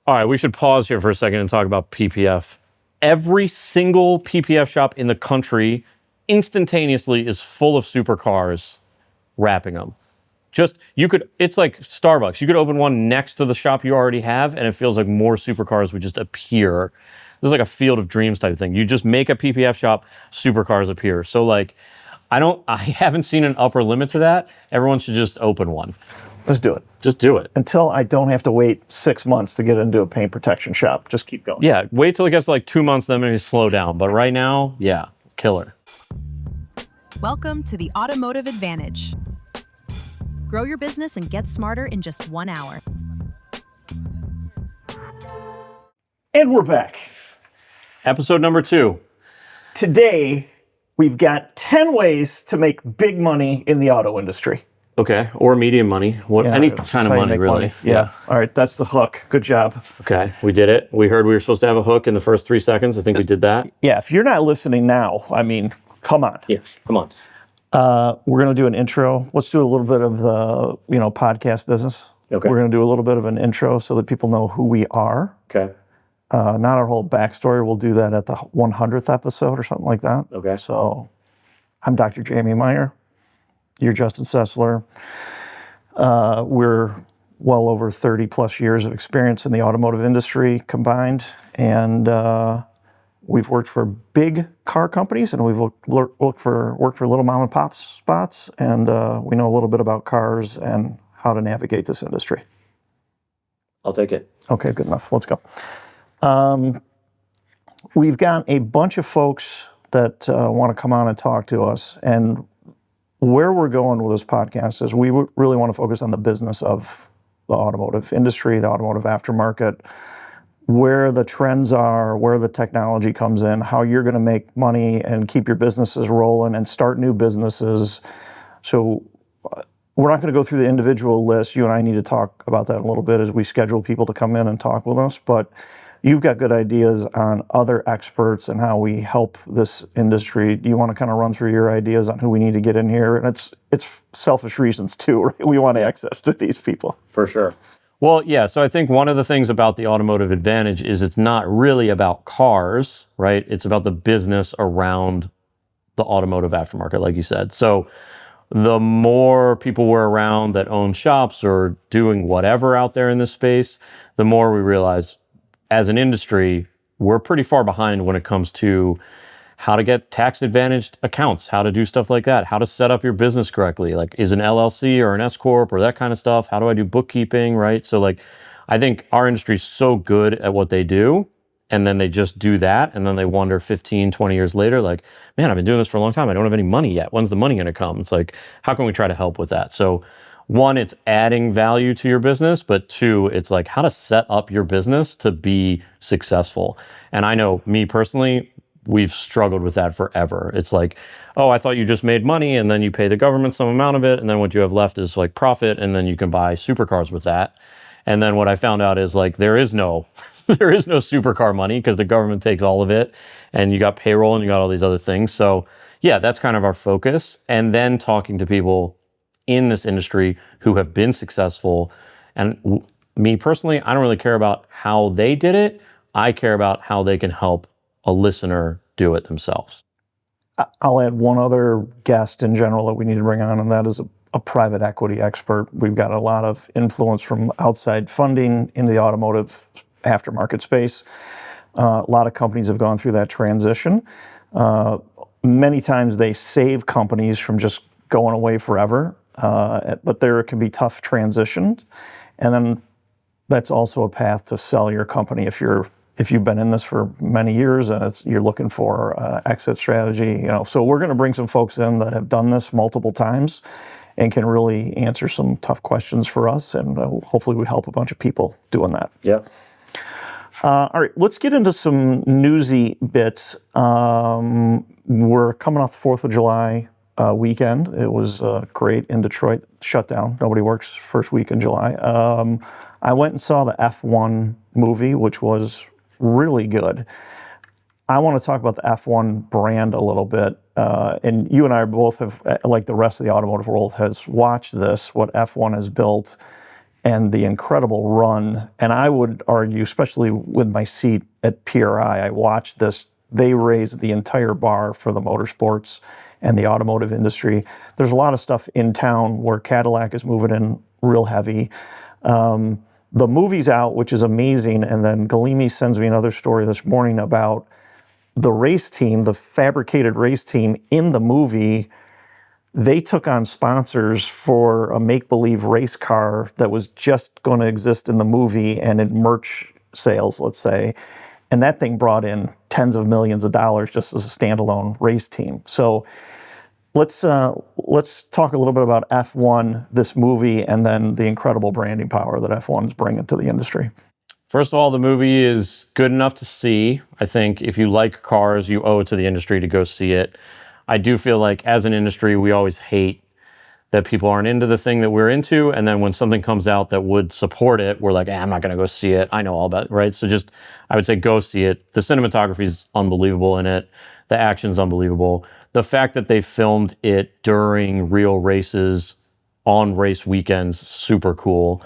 All right, we should pause here for a second and talk about PPF. Every single PPF shop in the country instantaneously is full of supercars wrapping them. It's like Starbucks. You could open one next to the shop you already have, and it feels like more supercars would just appear. This is like a field of dreams type of thing. You just make a PPF shop, supercars appear. So like, I haven't seen an upper limit to that. Everyone should just open one. Let's do it. Just do it. Until I don't have to wait 6 months to get into a paint protection shop. Just keep going. Yeah, wait till it gets to like 2 months, then maybe slow down. But right now, yeah, killer. Welcome to the Automotive Advantage. Grow your business and get smarter in just 1 hour. And we're back. Episode number 2. Today, we've got 10 ways to make big money in the auto industry. Okay, or medium money. Any kind of money, really. Money. Yeah. All right, that's the hook. Good job. Okay, we did it. We heard we were supposed to have a hook in the first 3 seconds. I think we did that. Yeah, if you're not listening now, I mean, come on. Yeah, come on. We're going to do an intro. Let's do a little bit of the, podcast business. Okay. We're going to do a little bit of an intro so that people know who we are. Okay. Not our whole backstory. We'll do that at the 100th episode or something like that. Okay. So I'm Dr. Jamie Meyer. You're Justin Cesler. We're well over 30 plus years of experience in the automotive industry combined. And we've worked for big car companies, and we've worked for little mom and pop spots. And we know a little bit about cars and how to navigate this industry. I'll take it. Okay, good enough. Let's go. We've got a bunch of folks that want to come on and talk to us. And where we're going with this podcast is we really want to focus on the business of the automotive industry, the automotive aftermarket, where the trends are, where the technology comes in, how you're going to make money and keep your businesses rolling and start new businesses. So we're not going to go through the individual list. You and I need to talk about that a little bit as we schedule people to come in and talk with us. But you've got good ideas on other experts and how we help this industry. Do you want to kind of run through your ideas on who we need to get in here? And it's selfish reasons too, right? We want access to these people. For sure. Well, yeah, so I think one of the things about the Automotive Advantage is it's not really about cars, right? It's about the business around the automotive aftermarket, like you said. So the more people we're around that own shops or doing whatever out there in this space, the more we realize as an industry, we're pretty far behind when it comes to how to get tax advantaged accounts, how to do stuff like that, how to set up your business correctly. Like, is an LLC or an S Corp or that kind of stuff? How do I do bookkeeping, right? So like, I think our industry is so good at what they do, and then they just do that, and then they wonder 15, 20 years later, like, man, I've been doing this for a long time. I don't have any money yet. When's the money going to come? It's like, how can we try to help with that? So one, it's adding value to your business, but two, it's like how to set up your business to be successful. And I know me personally, we've struggled with that forever. It's like, oh, I thought you just made money and then you pay the government some amount of it, and then what you have left is like profit, and then you can buy supercars with that. And then what I found out is like there is no supercar money because the government takes all of it, and you got payroll and you got all these other things. So yeah, that's kind of our focus. And then talking to people in this industry who have been successful. And me personally, I don't really care about how they did it. I care about how they can help a listener do it themselves. I'll add one other guest in general that we need to bring on, and that is a private equity expert. We've got a lot of influence from outside funding in the automotive aftermarket space. A lot of companies have gone through that transition. Many times they save companies from just going away forever. But there can be tough transitions, and then that's also a path to sell your company if you've been in this for many years and you're looking for exit strategy. So we're going to bring some folks in that have done this multiple times and can really answer some tough questions for us, and hopefully we help a bunch of people doing that. Yeah. All right, let's get into some newsy bits. We're coming off the 4th of July weekend. It was great in Detroit. Shut down. Nobody works first week in July. I went and saw the F1 movie, which was really good. I want to talk about the F1 brand a little bit. And you and I both have, like the rest of the automotive world, has watched this, what F1 has built. and the incredible run. And I would argue, especially with my seat at PRI, I watched this. They raised the entire bar for the motorsports and the automotive industry. There's a lot of stuff in town where Cadillac is moving in real heavy. The movie's out, which is amazing. And then Galimi sends me another story this morning about the race team, the fabricated race team in the movie. They took on sponsors for a make-believe race car that was just going to exist in the movie and in merch sales, let's say. And that thing brought in tens of millions of dollars just as a standalone race team. So let's talk a little bit about F1, this movie, and then the incredible branding power that F1 is bringing to the industry. First of all, the movie is good enough to see. I think if you like cars, you owe it to the industry to go see it. I do feel like as an industry, we always hate that people aren't into the thing that we're into. And then when something comes out that would support it, we're like, I'm not going to go see it. I know all about it, right? So just, I would say go see it. The cinematography is unbelievable in it. The action's unbelievable. The fact that they filmed it during real races on race weekends, super cool.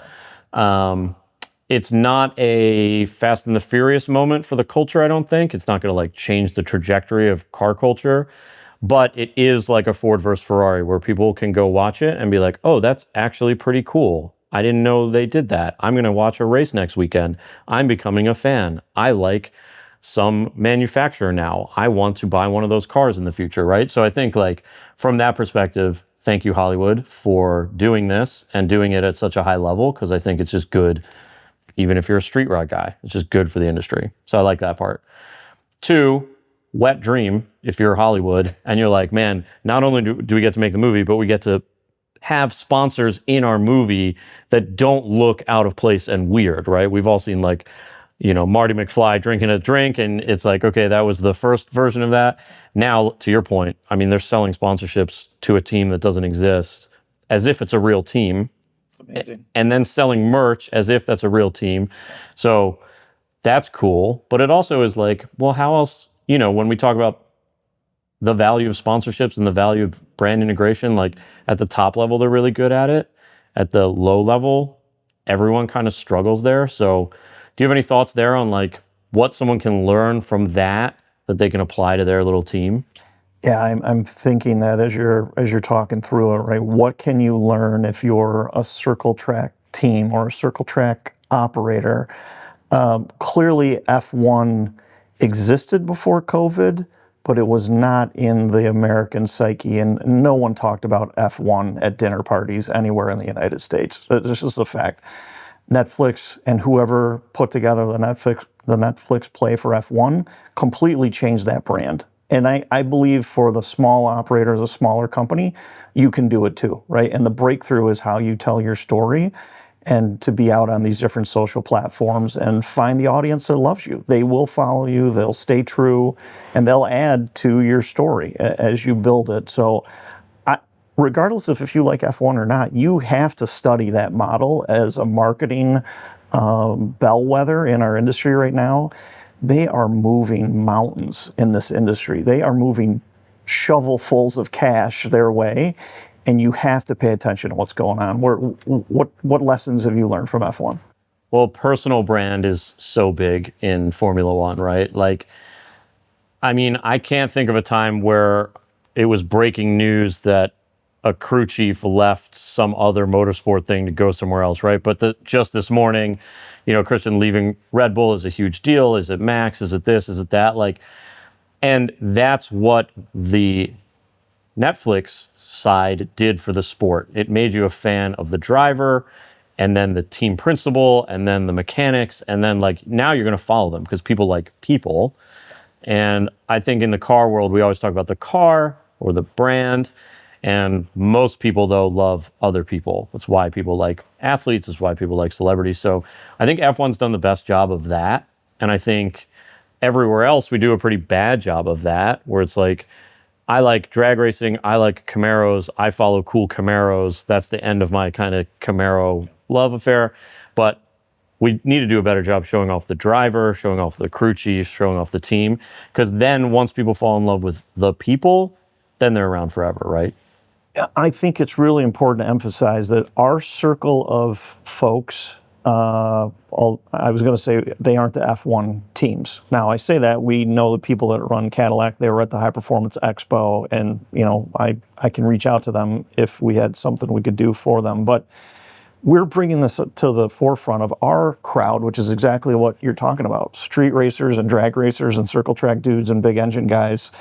It's not a Fast and the Furious moment for the culture, I don't think. It's not going to like change the trajectory of car culture. But it is like a Ford versus Ferrari where people can go watch it and be like, oh, that's actually pretty cool. I didn't know they did that. I'm going to watch a race next weekend. I'm becoming a fan. I like some manufacturer now. I want to buy one of those cars in the future, right? So I think like from that perspective, thank you, Hollywood, for doing this and doing it at such a high level, because I think it's just good, even if you're a street rod guy. It's just good for the industry. So I like that part. 2, wet dream if you're Hollywood and you're like, man, not only do we get to make the movie, but we get to have sponsors in our movie that don't look out of place and weird, right? We've all seen like, Marty McFly drinking a drink, and it's like, okay, that was the first version of that. Now, to your point, I mean, they're selling sponsorships to a team that doesn't exist as if it's a real team. Amazing. And then selling merch as if that's a real team. So that's cool. But it also is like, well, how else, when we talk about the value of sponsorships and the value of brand integration, like at the top level, they're really good at it. At the low level, everyone kind of struggles there. So do you have any thoughts there on like what someone can learn from that they can apply to their little team? Yeah, I'm thinking that as you're talking through it, right? What can you learn if you're a circle track team or a circle track operator? Clearly, F1 existed before COVID, but it was not in the American psyche, and no one talked about F1 at dinner parties anywhere in the United States. This is a fact. Netflix and whoever put together the Netflix play for F1 completely changed that brand. And I believe for the small operators, a smaller company, you can do it too, right? And the breakthrough is how you tell your story, and to be out on these different social platforms and find the audience that loves you. They will follow you, they'll stay true, and they'll add to your story as you build it. So regardless of if you like F1 or not, you have to study that model as a marketing bellwether in our industry right now. They are moving mountains in this industry. They are moving shovelfuls of cash their way, and you have to pay attention to what's going on. What lessons have you learned from F1? Well, personal brand is so big in Formula One, right? Like, I mean, I can't think of a time where it was breaking news that a crew chief left some other motorsport thing to go somewhere else, right? But just this morning, Christian leaving Red Bull is a huge deal. Is it Max? Is it this? Is it that? Like, and that's what the Netflix side did for the sport. It made you a fan of the driver, and then the team principal, and then the mechanics, and then like now you're going to follow them because people like people. And I think in the car world, we always talk about the car or the brand. And most people, though, love other people. That's why people like athletes. That's why people like celebrities. So I think F1's done the best job of that. And I think everywhere else, we do a pretty bad job of that, where it's like, I like drag racing. I like Camaros. I follow cool Camaros. That's the end of my kind of Camaro love affair. But we need to do a better job showing off the driver, showing off the crew chief, showing off the team. Because then once people fall in love with the people, then they're around forever, right? I think it's really important to emphasize that our circle of folks, I was going to say they aren't the F1 teams. Now, I say that, we know the people that run Cadillac. They were at the High Performance Expo, and I can reach out to them if we had something we could do for them. But we're bringing this to the forefront of our crowd, which is exactly what you're talking about: street racers and drag racers and circle track dudes and big engine guys.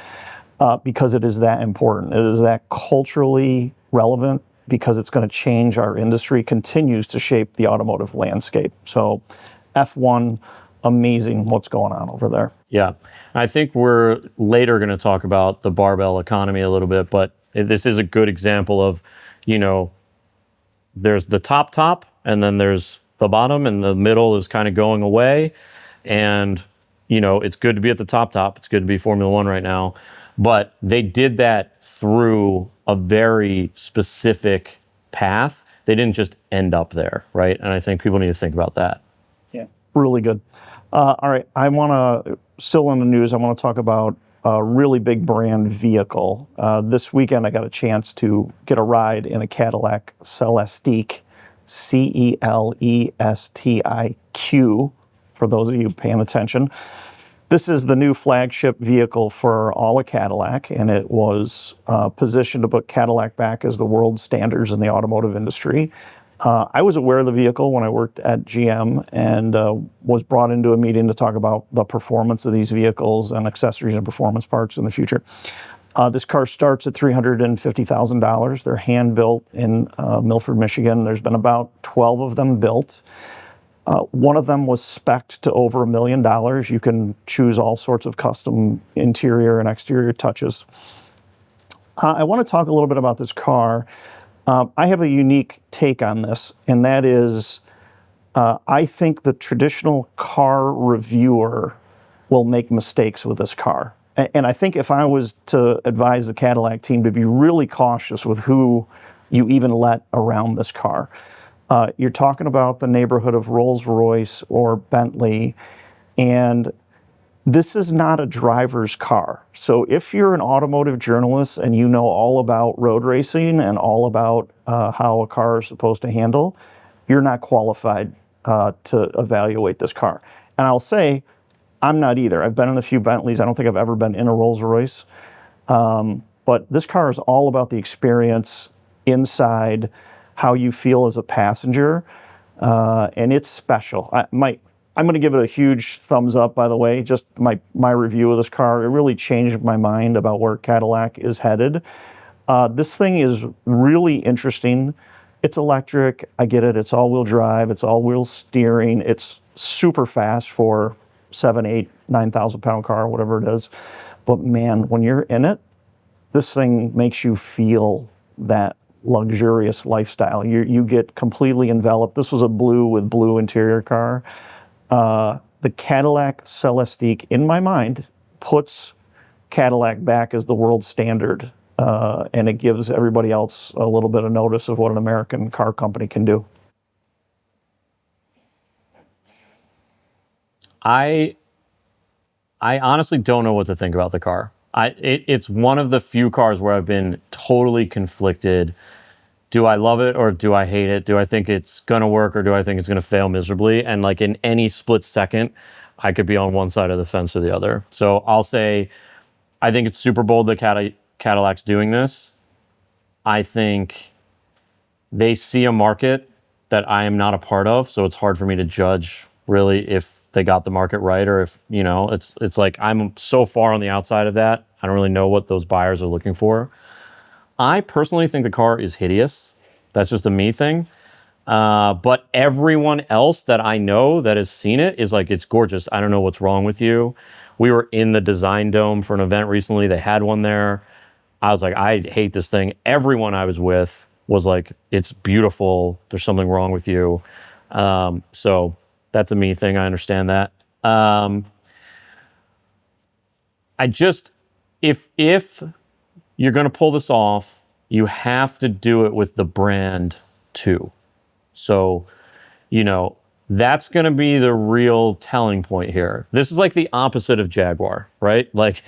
Because it is that important. It is that culturally relevant, because it's going to change our industry, continues to shape the automotive landscape. So F1, amazing what's going on over there. Yeah. I think we're later going to talk about the barbell economy a little bit, but this is a good example of, there's the top, and then there's the bottom, and the middle is kind of going away. And, it's good to be at the top. It's good to be Formula One right now. But they did that through a very specific path. They didn't just end up there, right? And I think people need to think about that. Yeah, really good. All right, still in the news, I want to talk about a really big brand vehicle. This weekend, I got a chance to get a ride in a Cadillac Celestiq, Celestiq, for those of you paying attention. This is the new flagship vehicle for all of Cadillac, and it was positioned to put Cadillac back as the world standards in the automotive industry. I was aware of the vehicle when I worked at GM, and was brought into a meeting to talk about the performance of these vehicles and accessories and performance parts in the future. This car starts at $350,000. They're hand-built in Milford, Michigan. There's been about 12 of them built. One of them was spec'd to over $1 million. You can choose all sorts of custom interior and exterior touches. I want to talk a little bit about this car. I have a unique take on this, and that is, I think the traditional car reviewer will make mistakes with this car. And I think if I was to advise the Cadillac team to be really cautious with who you even let around this car. You're talking about the neighborhood of Rolls-Royce or Bentley, and this is not a driver's car. So if you're an automotive journalist and you know all about road racing and all about how a car is supposed to handle, you're not qualified to evaluate this car. And I'll say, I'm not either. I've been in a few Bentleys. I don't think I've ever been in a Rolls-Royce. But this car is all about the experience inside, how you feel as a passenger, and it's special. I'm going to give it a huge thumbs up, by the way. Just my review of this car, it really changed my mind about where Cadillac is headed. This thing is really interesting. It's electric, I get it. It's all-wheel drive, it's all-wheel steering. It's super fast for 7, 8, 9,000 pound car, whatever it is. But man, when you're in it, this thing makes you feel that luxurious lifestyle. You get completely enveloped. This was a blue with blue interior car. The Cadillac Celestiq, in my mind, puts Cadillac back as the world standard, and it gives everybody else a little bit of notice of what an American car company can do. I honestly don't know what to think about the car. It's one of the few cars where I've been totally conflicted. Do I love it or do I hate it? Do I think it's going to work or do I think it's going to fail miserably? And like in any split second, I could be on one side of the fence or the other. So I'll say, I think it's super bold that Cadillac's doing this. I think they see a market that I am not a part of, so it's hard for me to judge really if they got the market right, or if, it's like I'm so far on the outside of that, I don't really know what those buyers are looking for. I personally think the car is hideous. That's just a me thing. But everyone else that I know that has seen it is like, it's gorgeous. I don't know what's wrong with you. We were in the Design Dome for an event recently. They had one there. I was like, I hate this thing. Everyone I was with was like, it's beautiful. There's something wrong with you. So that's a me thing. I understand that. If you're going to pull this off, you have to do it with the brand too. So, that's going to be the real telling point here. This is like the opposite of Jaguar, right? Like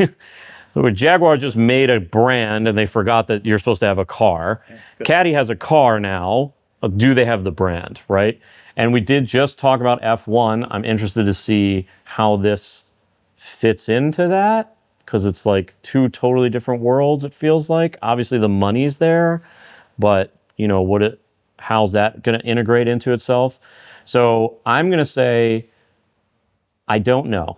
So Jaguar just made a brand and they forgot that you're supposed to have a car. Caddy has a car now. Do they have the brand, right? And we did just talk about F1. I'm interested to see how this fits into that because it's like two totally different worlds, it feels like. Obviously the money's there, but you know, how's that going to integrate into itself? So I'm going to say, I don't know.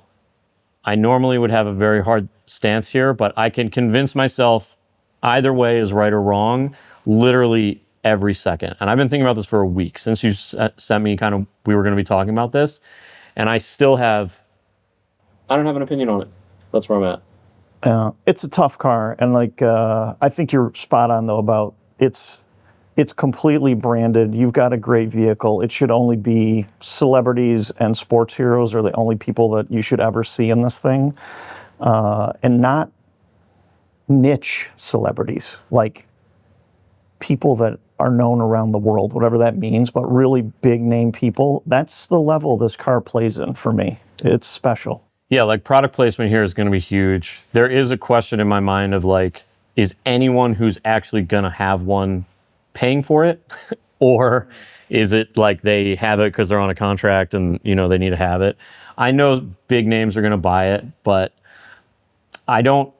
I normally would have a very hard stance here, but I can convince myself either way is right or wrong literally every second. And I've been thinking about this for a week since you sent me we were going to be talking about this. And I don't have an opinion on it. That's where I'm at. It's a tough car. And I think you're spot on though about it's completely branded. You've got a great vehicle. It should only be celebrities and sports heroes are the only people that you should ever see in this thing. And not niche celebrities, like people that are known around the world, whatever that means, but really big name people. That's the level this car plays in for me. It's special. Yeah, like product placement here is going to be huge. There is a question in my mind of like, is anyone who's actually going to have one paying for it? Or is it like they have it because they're on a contract and, you know, they need to have it? I know big names are going to buy it, but I don't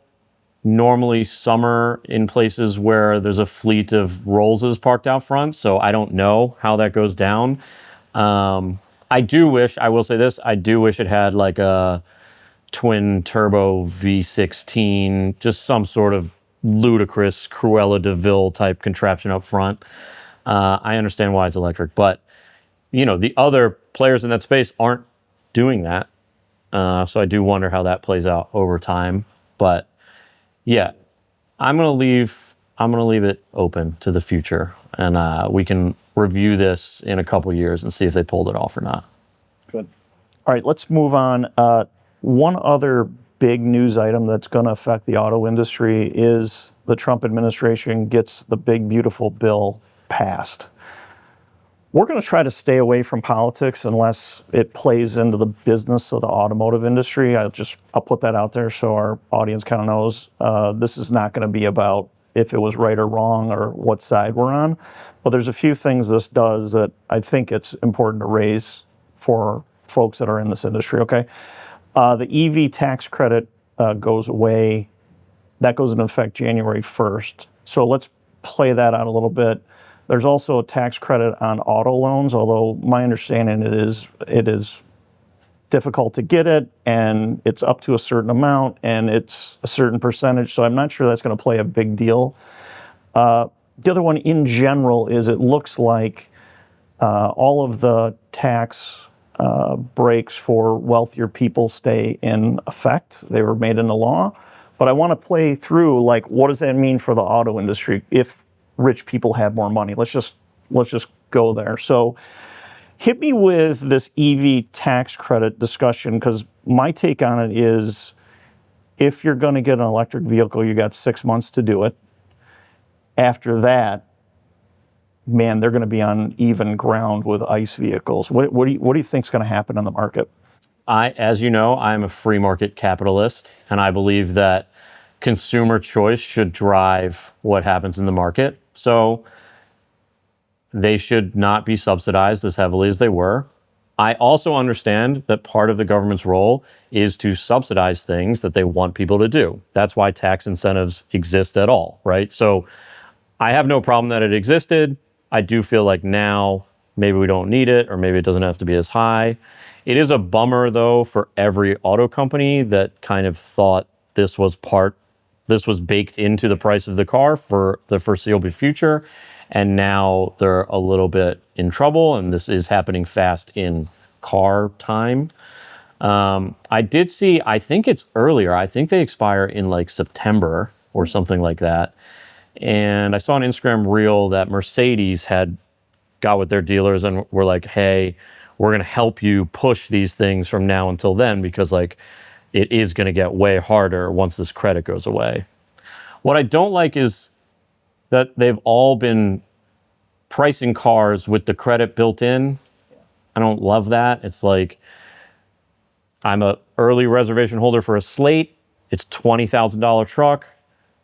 normally summer in places where there's a fleet of Rollses parked out front, so I don't know how that goes down. I will say this, I do wish it had like a twin turbo V16, just some sort of ludicrous Cruella de Vil type contraption up front. I understand why it's electric, but you know, the other players in that space aren't doing that. So I do wonder how that plays out over time. But yeah, I'm gonna leave it open to the future, and we can review this in a couple years and see if they pulled it off or not. Good. All right, let's move on. One other big news item that's going to affect the auto industry is the Trump administration gets the big, beautiful bill passed. We're going to try to stay away from politics unless it plays into the business of the automotive industry. I'll put that out there so our audience kind of knows this is not going to be about if it was right or wrong or what side we're on. But there's a few things this does that I think it's important to raise for folks that are in this industry, okay? The EV tax credit goes away. That goes into effect January 1st. So let's play that out a little bit. There's also a tax credit on auto loans, although my understanding it is difficult to get it, and it's up to a certain amount, and it's a certain percentage. So I'm not sure that's going to play a big deal. The other one in general is it looks like all of the tax breaks for wealthier people stay in effect. They were made into law. But I want to play through, like, what does that mean for the auto industry if rich people have more money? Let's just go there. So hit me with this EV tax credit discussion, because my take on it is if you're going to get an electric vehicle, you got 6 months to do it. After that, man, they're going to be on even ground with ICE vehicles. What do you think is going to happen in the market? As you know, I'm a free market capitalist, and I believe that consumer choice should drive what happens in the market. So they should not be subsidized as heavily as they were. I also understand that part of the government's role is to subsidize things that they want people to do. That's why tax incentives exist at all, right? So I have no problem that it existed. I do feel like now maybe we don't need it, or maybe it doesn't have to be as high. It is a bummer, though, for every auto company that kind of thought this was baked into the price of the car for the foreseeable future, and now they're a little bit in trouble, and this is happening fast in car time. I did see, I think it's earlier, I think they expire in like September or something like that. And I saw an Instagram reel that Mercedes had got with their dealers and were like, hey, we're going to help you push these things from now until then, because like it is going to get way harder once this credit goes away. What I don't like is that they've all been pricing cars with the credit built in. I don't love that. It's like I'm a early reservation holder for a Slate. it's $20,000 truck.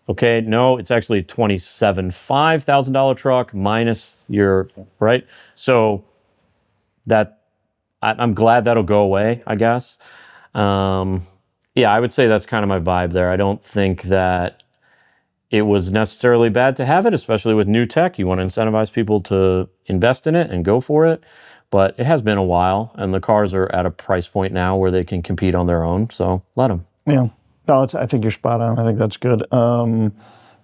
Okay, no, it's actually a $27,500 truck minus your, right? So that, I'm glad that'll go away, I guess. Yeah, I would say that's kind of my vibe there. I don't think that it was necessarily bad to have it, especially with new tech. You want to incentivize people to invest in it and go for it. But it has been a while, and the cars are at a price point now where they can compete on their own. So let them. Yeah. No, I think you're spot on. I think that's good.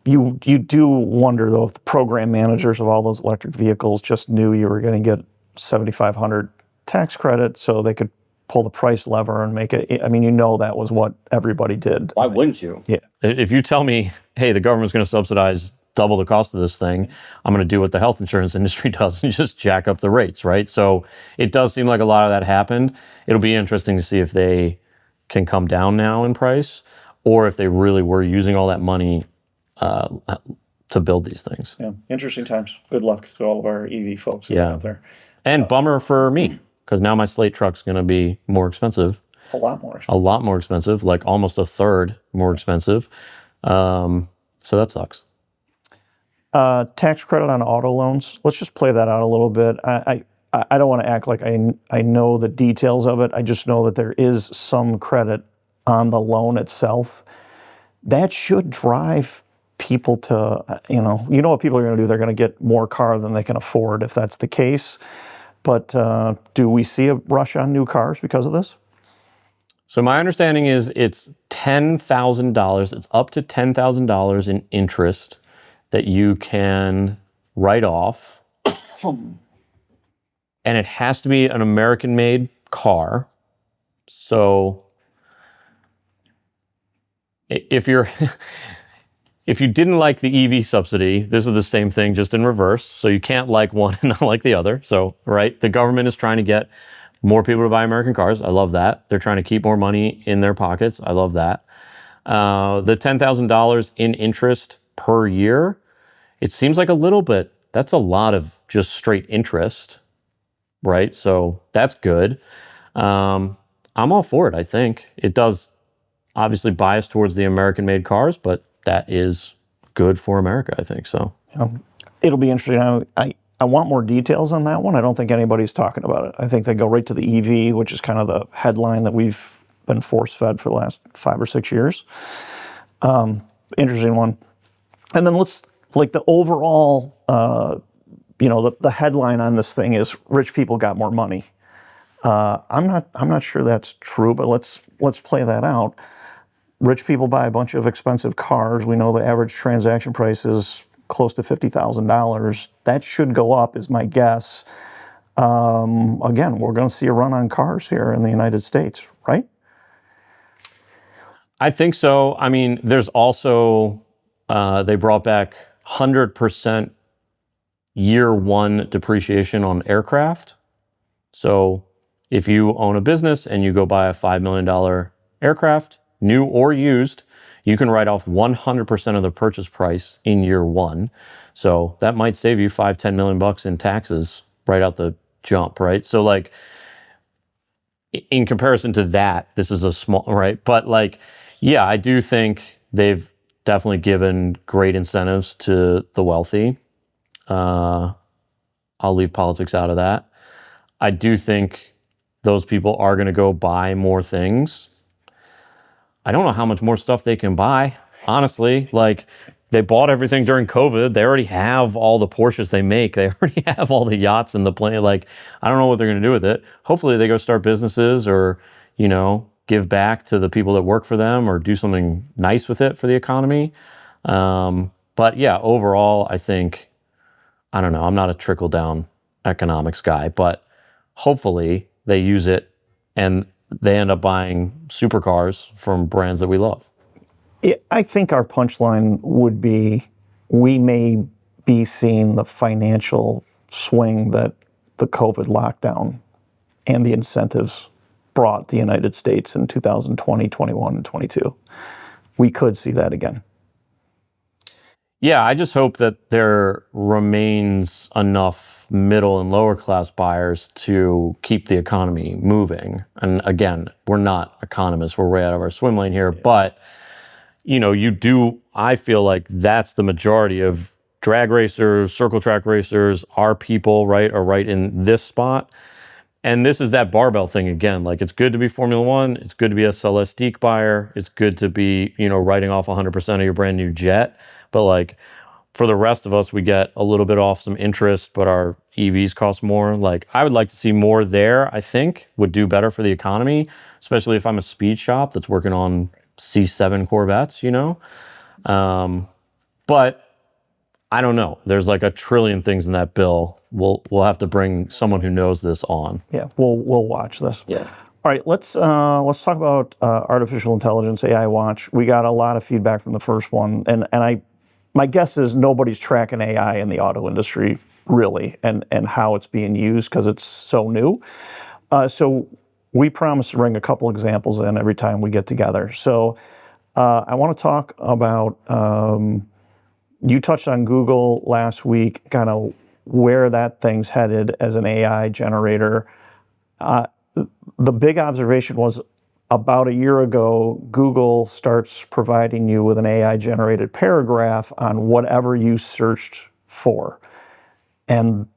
You do wonder, though, if the program managers of all those electric vehicles just knew you were going to get 7,500 tax credit so they could pull the price lever and make it. I mean, that was what everybody did. Why wouldn't you? Yeah. If you tell me, hey, the government's going to subsidize double the cost of this thing, I'm going to do what the health insurance industry does and just jack up the rates, right? So it does seem like a lot of that happened. It'll be interesting to see if they can come down now in price, or if they really were using all that money to build these things. Yeah. Interesting times. Good luck to all of our EV folks out there. And bummer for me, because now my Slate truck's going to be more expensive. A lot more. A lot more expensive, like almost a third more expensive. So that sucks. Tax credit on auto loans. Let's just play that out a little bit. I don't want to act like I know the details of it. I just know that there is some credit on the loan itself. That should drive people to, what people are going to do. They're going to get more car than they can afford if that's the case. But do we see a rush on new cars because of this? So my understanding is it's $10,000. It's up to $10,000 in interest that you can write off. And it has to be an American-made car. So if you didn't like the EV subsidy, this is the same thing, just in reverse. So you can't like one and not like the other. So, right, the government is trying to get more people to buy American cars. I love that. They're trying to keep more money in their pockets. I love that. The $10,000 in interest per year, it seems like a little bit. That's a lot of just straight interest, right? So that's good. I'm all for it, I think. It does obviously bias towards the American-made cars, but that is good for America, I think. So it'll be interesting. I want more details on that one. I don't think anybody's talking about it. I think they go right to the EV, which is kind of the headline that we've been force-fed for the last 5 or 6 years. Interesting one. And then the overall, the headline on this thing is rich people got more money. I'm not sure that's true, but let's play that out. Rich people buy a bunch of expensive cars. We know the average transaction price is close to $50,000. That should go up, is my guess. Again, we're going to see a run on cars here in the United States, right? I think so. I mean, there's also, they brought back 100% year one depreciation on aircraft. So if you own a business and you go buy a $5 million aircraft, new or used, you can write off 100% of the purchase price in year one. So that might save you $5-10 million in taxes right out the jump, right? So like, in comparison to that, this is a small, right? But like, yeah, I do think they've definitely given great incentives to the wealthy. I'll leave politics out of that. I do think those people are going to go buy more things. I don't know how much more stuff they can buy, honestly. Like, they bought everything during COVID. They already have all the Porsches they make. They already have all the yachts in the plane. Like, I don't know what they're going to do with it. Hopefully they go start businesses or, give back to the people that work for them or do something nice with it for the economy. But yeah, overall, I think, I don't know, I'm not a trickle-down economics guy, but hopefully they use it and they end up buying supercars from brands that we love. I think our punchline would be, we may be seeing the financial swing that the COVID lockdown and the incentives brought the United States in 2020, 21, and 22. We could see that again. Yeah, I just hope that there remains enough middle and lower class buyers to keep the economy moving. And again, we're not economists. We're way out of our swim lane here. But I feel like that's the majority of drag racers, circle track racers, our people, right, are right in this spot. And this is that barbell thing again. Like, it's good to be Formula One. It's good to be a Celestique buyer. It's good to be, writing off 100% of your brand new jet. But like, for the rest of us, we get a little bit off some interest, but our EVs cost more. Like, I would like to see more there, I think would do better for the economy, especially if I'm a speed shop that's working on C7 Corvettes, But I don't know. There's like a trillion things in that bill. We'll have to bring someone who knows this on. Yeah, we'll watch this. Yeah. All right, let's talk about artificial intelligence, AI Watch. We got a lot of feedback from the first one, and my guess is nobody's tracking AI in the auto industry really, and how it's being used because it's so new. So we promise to bring a couple examples in every time we get together. So I want to talk about. You touched on Google last week, kind of where that thing's headed as an AI generator. The big observation was about a year ago, Google starts providing you with an AI-generated paragraph on whatever you searched for. And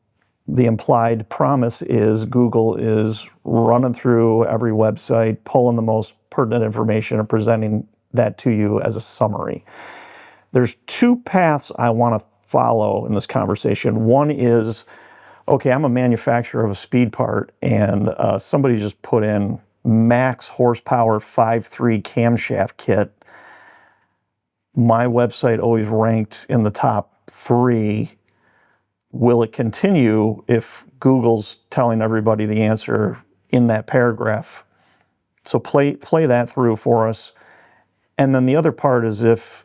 the implied promise is Google is running through every website, pulling the most pertinent information and presenting that to you as a summary. There's two paths I want to follow in this conversation. One is, okay, I'm a manufacturer of a speed part, and somebody just put in max horsepower 5.3 camshaft kit. My website always ranked in the top 3. Will it continue if Google's telling everybody the answer in that paragraph? So play that through for us. And then the other part is if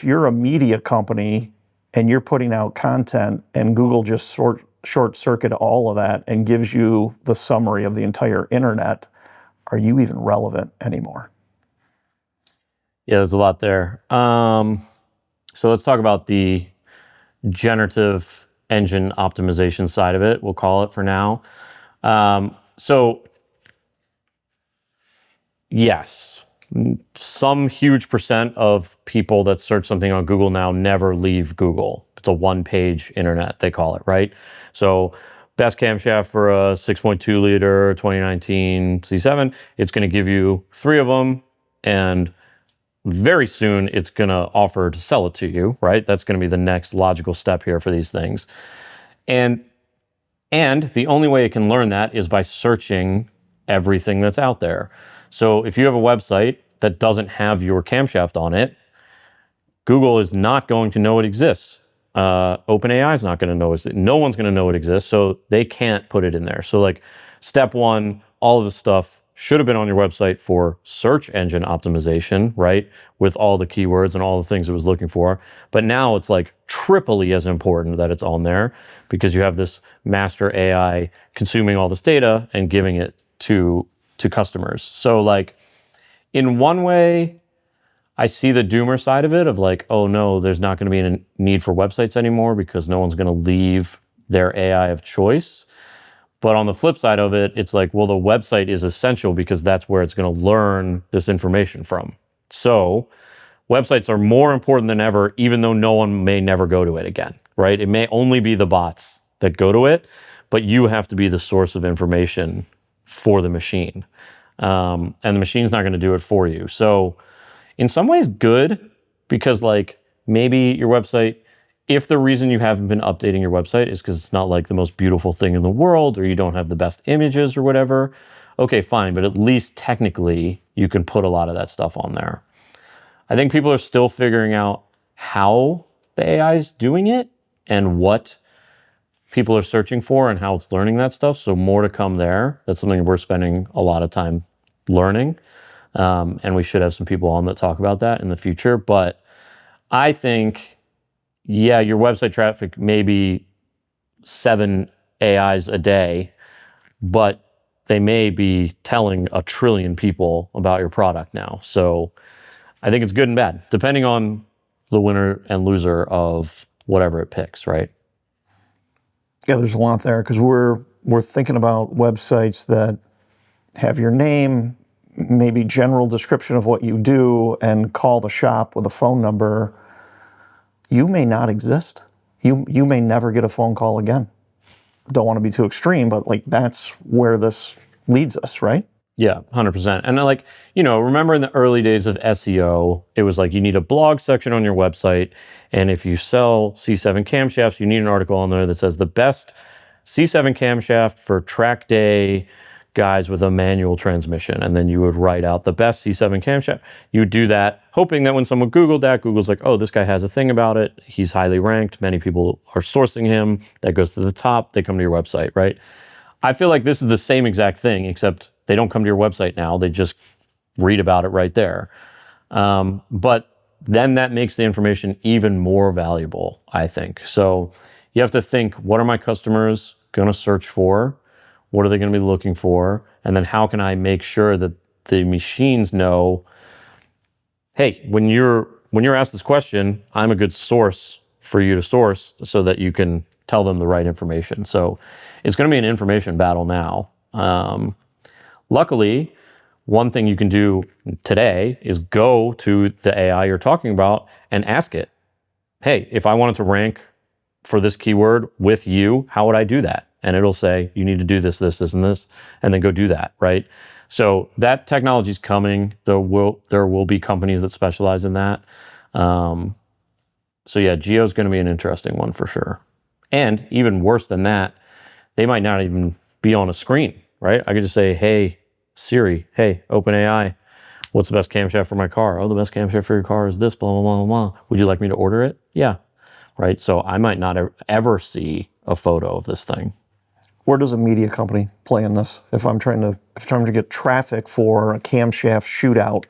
you're a media company and you're putting out content and Google just short circuit all of that and gives you the summary of the entire internet, are you even relevant anymore? Yeah, there's a lot there. So let's talk about the generative engine optimization side of it. We'll call it for now. So yes, some huge percent of people that search something on Google now never leave Google. It's a one-page internet, they call it, right? So best camshaft for a 6.2 liter 2019 C7, it's going to give you 3 of them, and very soon it's going to offer to sell it to you, right? That's going to be the next logical step here for these things. And the only way it can learn that is by searching everything that's out there. So if you have a website that doesn't have your camshaft on it, Google is not going to know it exists. OpenAI is not going to know it. No one's going to know it exists, so they can't put it in there. So like step one, all of the stuff should have been on your website for search engine optimization, right? With all the keywords and all the things it was looking for. But now it's like triply as important that it's on there because you have this master AI consuming all this data and giving it to customers. So like in one way, I see the doomer side of it of like, oh no, there's not going to be a need for websites anymore because no one's going to leave their AI of choice. But on the flip side of it, it's like, well, the website is essential because that's where it's going to learn this information from. So websites are more important than ever, even though no one may never go to it again, right? It may only be the bots that go to it, but you have to be the source of information for the machine. And the machine's not going to do it for you. So in some ways good, because like maybe your website, if the reason you haven't been updating your website is because it's not like the most beautiful thing in the world or you don't have the best images or whatever, okay, fine. But at least technically you can put a lot of that stuff on there. I think people are still figuring out how the AI is doing it and what people are searching for and how it's learning that stuff. So more to come there. That's something we're spending a lot of time learning. And we should have some people on that talk about that in the future. But I think, yeah, your website traffic may be 7 AIs a day, but they may be telling 1 trillion people about your product now. So I think it's good and bad, depending on the winner and loser of whatever it picks, right? Yeah, there's a lot there because we're thinking about websites that have your name, maybe general description of what you do and call the shop with a phone number, you may not exist. You may never get a phone call again. Don't want to be too extreme, but like that's where this leads us, right? Yeah, 100%. And like, remember in the early days of SEO, it was like you need a blog section on your website. And if you sell C7 camshafts, you need an article on there that says the best C7 camshaft for track day guys with a manual transmission. And then you would write out the best C7 camshaft. You would do that, hoping that when someone Googled that, Google's like, oh, this guy has a thing about it. He's highly ranked. Many people are sourcing him. That goes to the top. They come to your website, right? I feel like this is the same exact thing, except they don't come to your website now. They just read about it right there. But then that makes the information even more valuable, I think. So you have to think, what are my customers going to search for? What are they going to be looking for? And then how can I make sure that the machines know, hey, when you're asked this question, I'm a good source for you to source so that you can tell them the right information. So it's going to be an information battle now. Luckily, one thing you can do today is go to the AI you're talking about and ask it, hey, if I wanted to rank for this keyword with you, how would I do that? And it'll say, you need to do this, this, this, and this, and then go do that, right? So that technology is coming. There will be companies that specialize in that. So yeah, geo is going to be an interesting one for sure. And even worse than that, they might not even be on a screen, right? I could just say, hey, Siri, hey, OpenAI, what's the best camshaft for my car? Oh, the best camshaft for your car is this, blah, blah, blah, blah, blah. Would you like me to order it? Yeah, right? So I might not ever see a photo of this thing. Where does a media company play in this? If I'm trying to get traffic for a camshaft shootout,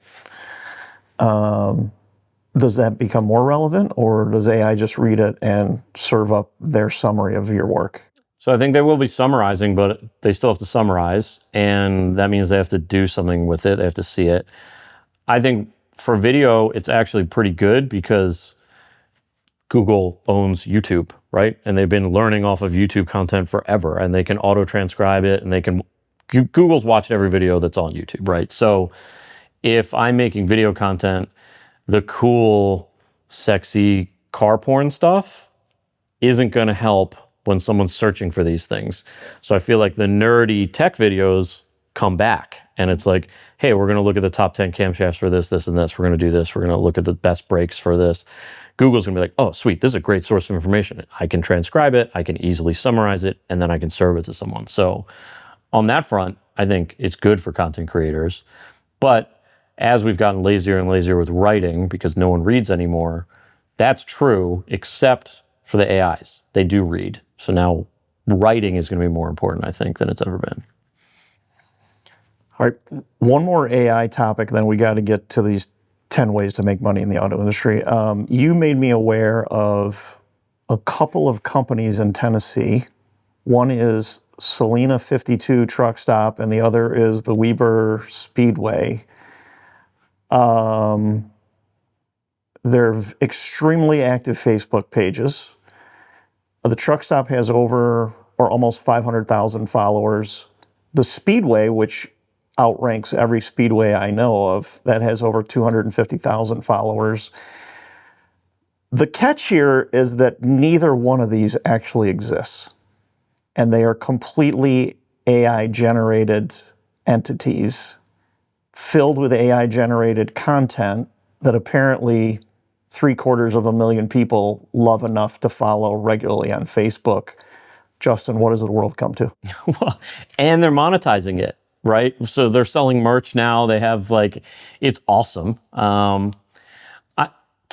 does that become more relevant, or does AI just read it and serve up their summary of your work? So I think they will be summarizing, but they still have to summarize, and that means they have to do something with it. They have to see it. I think for video, it's actually pretty good because Google owns YouTube, right? And they've been learning off of YouTube content forever, and they can auto-transcribe it, and Google's watched every video that's on YouTube, right? So if I'm making video content, the cool, sexy car porn stuff isn't going to help when someone's searching for these things. So I feel like the nerdy tech videos come back, and it's like, hey, we're going to look at the top 10 camshafts for this, this, and this. We're going to do this. We're going to look at the best brakes for this. Google's going to be like, oh, sweet, this is a great source of information. I can transcribe it, I can easily summarize it, and then I can serve it to someone. So on that front, I think it's good for content creators. But as we've gotten lazier and lazier with writing, because no one reads anymore, that's true, except for the AIs. They do read. So now writing is going to be more important, I think, than it's ever been. All right, one more AI topic, then we got to get to these 10 ways to make money in the auto industry. You made me aware of a couple of companies in Tennessee. One is Salina 52 Truck Stop, and the other is the Weber Speedway. They're extremely active Facebook pages. The truck stop has over or almost 500,000 followers. The Speedway, which outranks every Speedway I know of, that has over 250,000 followers. The catch here is that neither one of these actually exists, and they are completely AI-generated entities filled with AI-generated content that apparently 750,000 people love enough to follow regularly on Facebook. Justin, what does the world come to? Well, and they're monetizing it, right? So they're selling merch now. They have it's awesome. To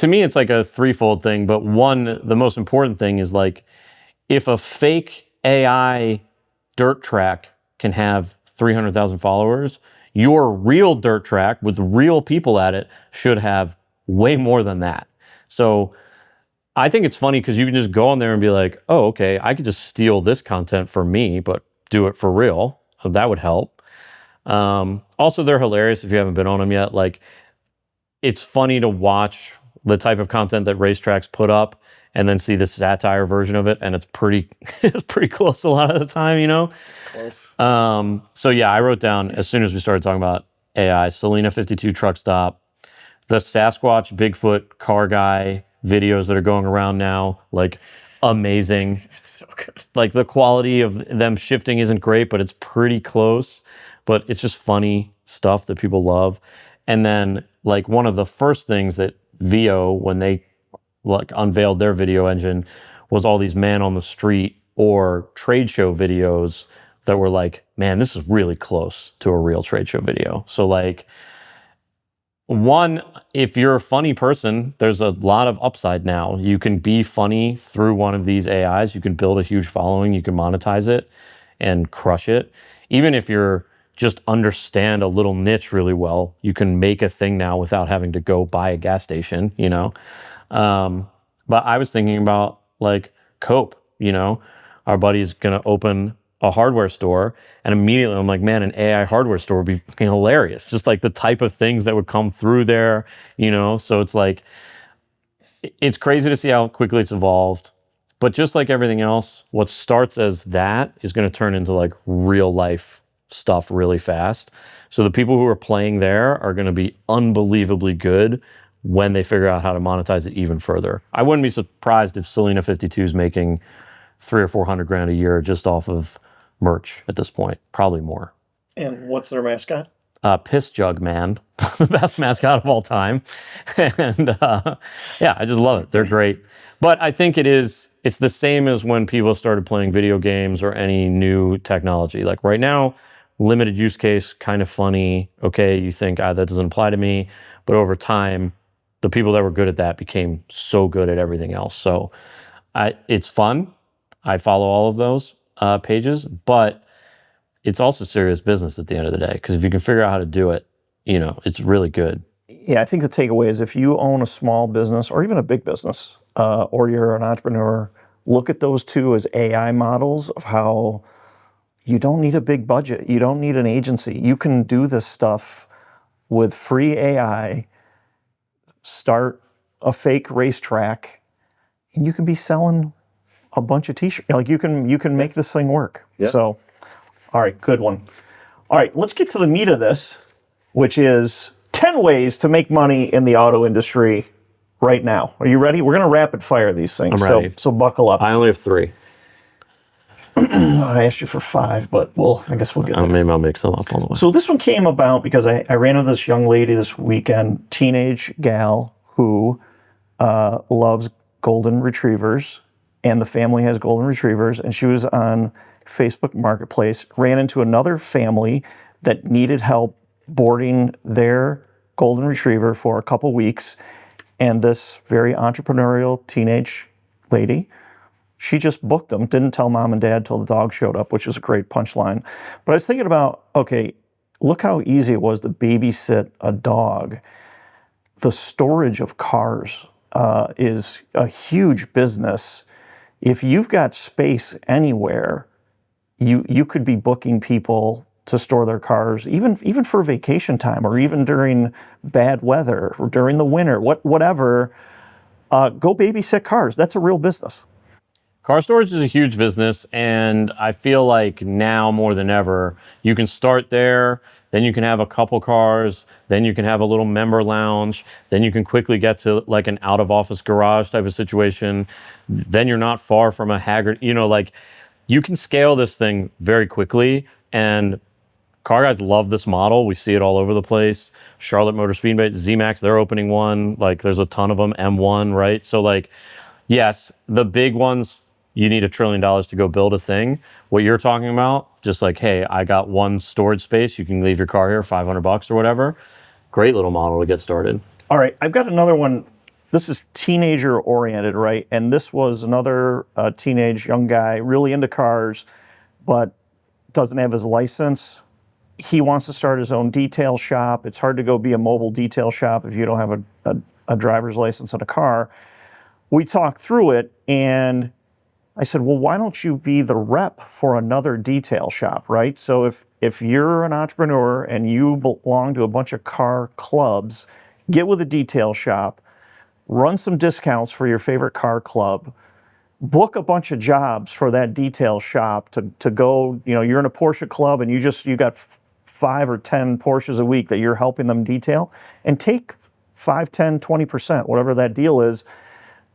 me, it's like a threefold thing. But one, the most important thing is if a fake AI dirt track can have 300,000 followers, your real dirt track with real people at it should have way more than that. So I think it's funny because you can just go on there and be like, oh, okay, I could just steal this content for me, but do it for real. So that would help. Also, they're hilarious if you haven't been on them yet. It's funny to watch the type of content that racetracks put up and then see the satire version of it, and it's pretty close a lot of the time, Close. So yeah, I wrote down as soon as we started talking about AI, Selena 52 truck stop, the Sasquatch Bigfoot car guy videos that are going around now, like amazing. It's so good. Like the quality of them shifting isn't great, but it's pretty close. But it's just funny stuff that people love. And then like one of the first things that VO, when they like unveiled their video engine, was all these man on the street or trade show videos that were like, man, this is really close to a real trade show video. So like, one, if you're a funny person, there's a lot of upside now. You can be funny through one of these AIs. You can build a huge following. You can monetize it and crush it. Even if you're just understand a little niche really well, you can make a thing now without having to go buy a gas station, you know? But I was thinking about like Cope, you know, our buddy's going to open a hardware store, and immediately I'm like, man, an AI hardware store would be fucking hilarious. Just like the type of things that would come through there, you know? So it's like, it's crazy to see how quickly it's evolved. But just like everything else, what starts as that is going to turn into like real life stuff really fast. So the people who are playing there are going to be unbelievably good when they figure out how to monetize it even further. I wouldn't be surprised if Selena 52 is making 300 or 400 grand a year just off of merch at this point, probably more. And what's their mascot? Piss Jug Man, the best mascot of all time. And yeah, I just love it. They're great. But I think it's the same as when people started playing video games or any new technology. Like right now, limited use case, kind of funny. Okay, you think that doesn't apply to me. But over time, the people that were good at that became so good at everything else. So it's fun. I follow all of those pages, but it's also serious business at the end of the day, because if you can figure out how to do it, you know, it's really good. Yeah, I think the takeaway is if you own a small business or even a big business, or you're an entrepreneur, look at those two as AI models of how you don't need a big budget. You don't need an agency. You can do this stuff with free AI, start a fake racetrack, and you can be selling a bunch of t-shirts. Like you can make this thing work. Yeah. So, all right, good one. All right, let's get to the meat of this, which is 10 ways to make money in the auto industry right now. Are you ready? We're going to rapid fire these things. I'm ready. So buckle up. I only have 3. I asked you for 5, but I guess we'll get there. Maybe I'll make some up on the way. So this one came about because I ran into this young lady this weekend, teenage gal who loves golden retrievers, and the family has golden retrievers, and she was on Facebook Marketplace, ran into another family that needed help boarding their golden retriever for a couple weeks, and this very entrepreneurial teenage lady, she just booked them, didn't tell mom and dad till the dog showed up, which is a great punchline. But I was thinking about, okay, look how easy it was to babysit a dog. The storage of cars is a huge business. If you've got space anywhere, you could be booking people to store their cars, even for vacation time, or even during bad weather, or during the winter, whatever. Go babysit cars. That's a real business. Car storage is a huge business, and I feel like now more than ever, you can start there, then you can have a couple cars, then you can have a little member lounge, then you can quickly get to like an out-of-office garage type of situation. Then you're not far from a Haggard, you know, like you can scale this thing very quickly, and car guys love this model. We see it all over the place. Charlotte Motor Speedway, Z-Max, they're opening one. Like there's a ton of them, M1, right? So like, yes, the big ones, you need $1 trillion to go build a thing. What you're talking about, just like, hey, I got one storage space. You can leave your car here, $500 or whatever. Great little model to get started. All right, I've got another one. This is teenager oriented, right? And this was another teenage young guy, really into cars, but doesn't have his license. He wants to start his own detail shop. It's hard to go be a mobile detail shop if you don't have a driver's license and a car. We talked through it, and I said, well, why don't you be the rep for another detail shop, right? So if you're an entrepreneur and you belong to a bunch of car clubs, get with a detail shop, run some discounts for your favorite car club, book a bunch of jobs for that detail shop to go, you know, you're in a Porsche club and you got 5 or 10 Porsches a week that you're helping them detail, and take 5, 10, 20%, whatever that deal is.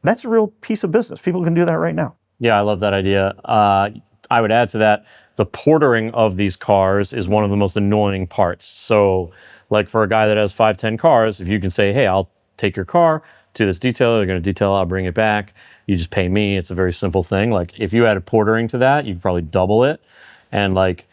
That's a real piece of business. People can do that right now. Yeah, I love that idea. I would add to that, the portering of these cars is one of the most annoying parts. So like for a guy that has 5, 10 cars, if you can say, hey, I'll take your car to this detailer, they're going to detail, I'll bring it back. You just pay me. It's a very simple thing. Like if you added portering to that, you could probably double it. And like,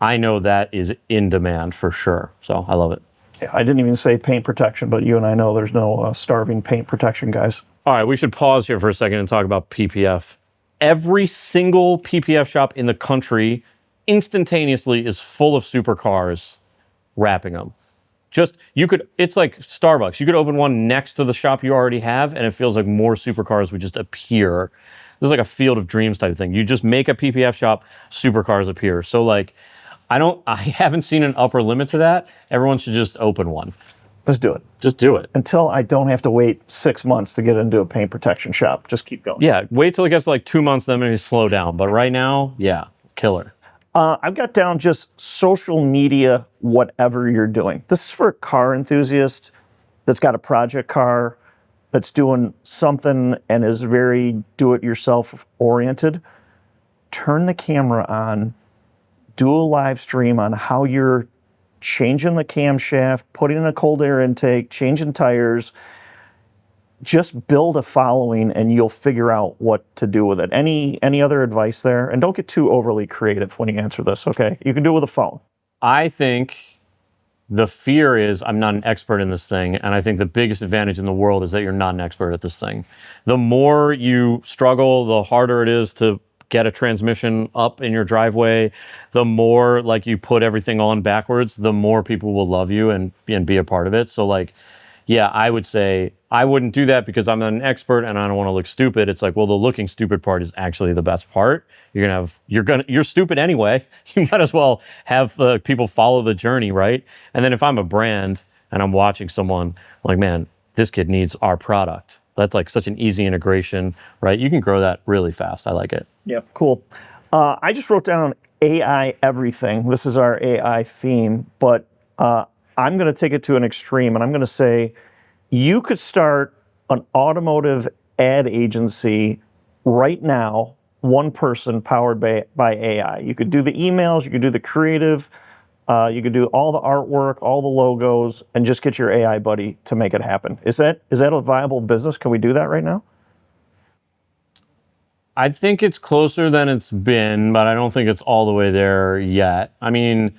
I know that is in demand for sure. So I love it. Yeah, I didn't even say paint protection, but you and I know there's no starving paint protection guys. All right, we should pause here for a second and talk about PPF. Every single PPF shop in the country instantaneously is full of supercars wrapping them. It's like Starbucks. You could open one next to the shop you already have, and it feels like more supercars would just appear. This is like a Field of Dreams type of thing. You just make a PPF shop, supercars appear. So like, I haven't seen an upper limit to that. Everyone should just open one. Let's do it. Just do it. Until I don't have to wait 6 months to get into a paint protection shop. Just keep going. Yeah, wait till it gets to like 2 months, then maybe slow down. But right now, yeah, killer. I've got down just social media, whatever you're doing. This is for a car enthusiast that's got a project car, that's doing something and is very do-it-yourself oriented. Turn the camera on, do a live stream on how you're changing the camshaft, putting in a cold air intake, changing tires. Just build a following and you'll figure out what to do with it. Any other advice there? And don't get too overly creative when you answer this, okay? You can do it with a phone. I think the fear is I'm not an expert in this thing, and I think the biggest advantage in the world is that you're not an expert at this thing. The more you struggle, the harder it is to get a transmission up in your driveway. The more like you put everything on backwards, the more people will love you and be a part of it. So like, yeah, I would say I wouldn't do that because I'm not an expert and I don't want to look stupid. It's like, well, the looking stupid part is actually the best part. You're stupid anyway. You might as well have people follow the journey, right? And then if I'm a brand and I'm watching someone, like, man, this kid needs our product. That's like such an easy integration, right? You can grow that really fast. I like it. Yep, cool. I just wrote down AI everything. This is our AI theme, but I'm going to take it to an extreme, and I'm going to say you could start an automotive ad agency right now, one person powered by AI. You could do the emails, you could do the creative, you could do all the artwork, all the logos, and just get your AI buddy to make it happen. Is that a viable business? Can we do that right now? I think it's closer than it's been, but I don't think it's all the way there yet. I mean,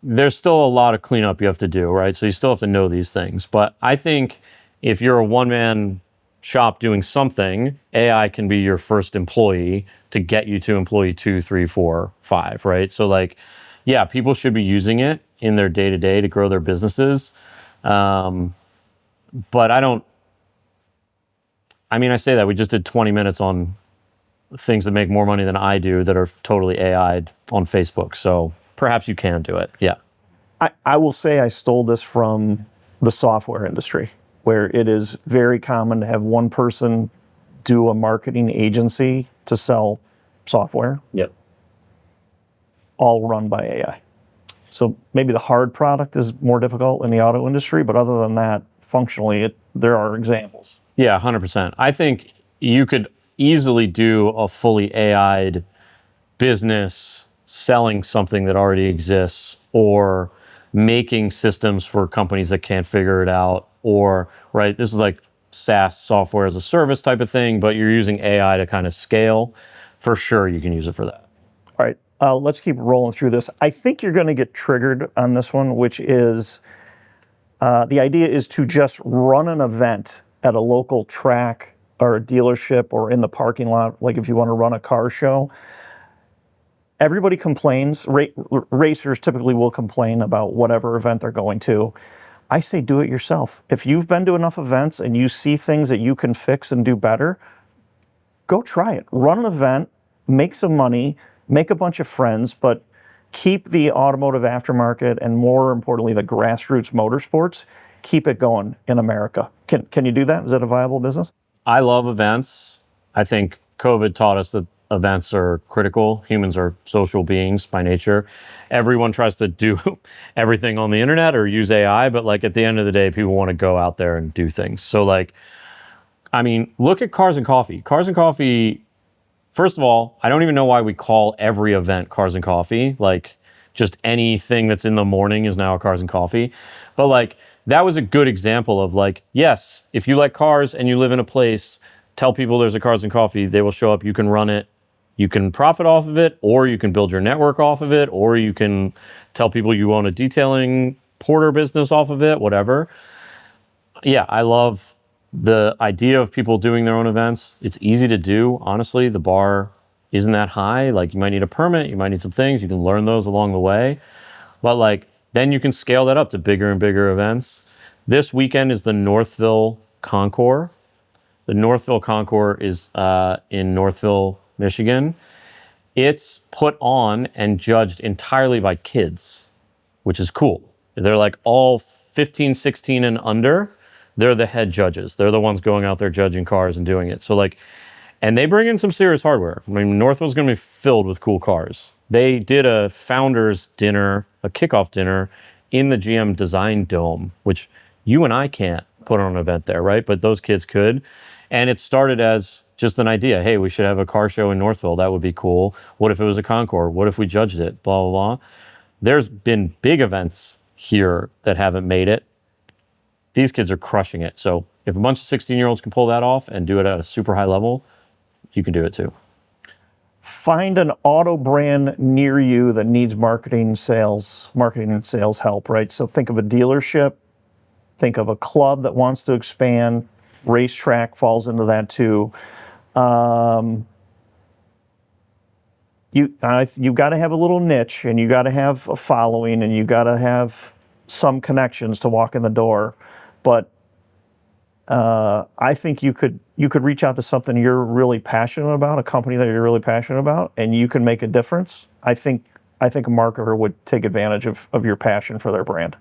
there's still a lot of cleanup you have to do, right? So you still have to know these things. But I think if you're a one-man shop doing something, AI can be your first employee to get you to employee 2, 3, 4, 5, right? So like, yeah, people should be using it in their day-to-day to grow their businesses. But I say that we just did 20 minutes on things that make more money than I do that are totally AI'd on Facebook. So perhaps you can do it. Yeah. I will say I stole this from the software industry, where it is very common to have one person do a marketing agency to sell software. Yep. All run by AI. So maybe the hard product is more difficult in the auto industry, but other than that, functionally, there are examples. Yeah, 100%. I think you could easily do a fully AI'd business selling something that already exists, or making systems for companies that can't figure it out, or, right, this is like SaaS, software as a service type of thing, but you're using AI to kind of scale. For sure, you can use it for that. All right, let's keep rolling through this. I think you're going to get triggered on this one, which is the idea is to just run an event at a local track or a dealership or in the parking lot, like if you want to run a car show. Everybody complains. Racers typically will complain about whatever event they're going to. I say do it yourself. If you've been to enough events and you see things that you can fix and do better, go try it. Run an event, make some money, make a bunch of friends, but keep the automotive aftermarket and, more importantly, the grassroots motorsports, keep it going in America. Can you do that? Is that a viable business? I love events. I think COVID taught us that events are critical. Humans are social beings by nature. Everyone tries to do everything on the internet or use AI, but like at the end of the day, people want to go out there and do things. So like, I mean, look at Cars and Coffee. Cars and Coffee, first of all, I don't even know why we call every event Cars and Coffee. Like, just anything that's in the morning is now a Cars and Coffee. But like, that was a good example of like, yes, if you like cars and you live in a place, tell people there's a Cars and Coffee, they will show up, you can run it, you can profit off of it, or you can build your network off of it, or you can tell people you own a detailing porter business off of it, whatever. Yeah, I love the idea of people doing their own events. It's easy to do, honestly. The bar isn't that high. Like, you might need a permit, you might need some things, you can learn those along the way. But like, then you can scale that up to bigger and bigger events. This weekend is the Northville Concours. The Northville Concours is in Northville, Michigan. It's put on and judged entirely by kids, which is cool. They're like all 15, 16 and under. They're the head judges. They're the ones going out there judging cars and doing it. So like, and they bring in some serious hardware. I mean, Northville's going to be filled with cool cars. They did a founders dinner, a kickoff dinner in the GM Design Dome, which you and I can't put on an event there, right? But those kids could. And it started as just an idea. Hey, we should have a car show in Northville. That would be cool. What if it was a Concours? What if we judged it? Blah, blah, blah. There's been big events here that haven't made it. These kids are crushing it. So if a bunch of 16-year-olds can pull that off and do it at a super high level, you can do it too. Find an auto brand near you that needs marketing and sales help, right? So think of a dealership, think of a club that wants to expand, racetrack falls into that too. You've got to have a little niche, and you got to have a following, and you got to have some connections to walk in the door. But I think you could reach out to something you're really passionate about, a company that you're really passionate about, and you can make a difference. I think a marketer would take advantage of your passion for their brand.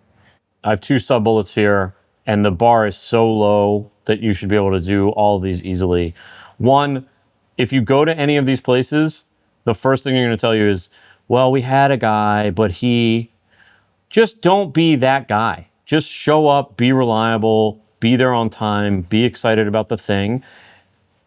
I have 2 sub bullets here, and the bar is so low that you should be able to do all of these easily. 1, if you go to any of these places, the first thing they're going to tell you is, well, we had a guy, but just don't be that guy. Just show up, be reliable, be there on time, be excited about the thing.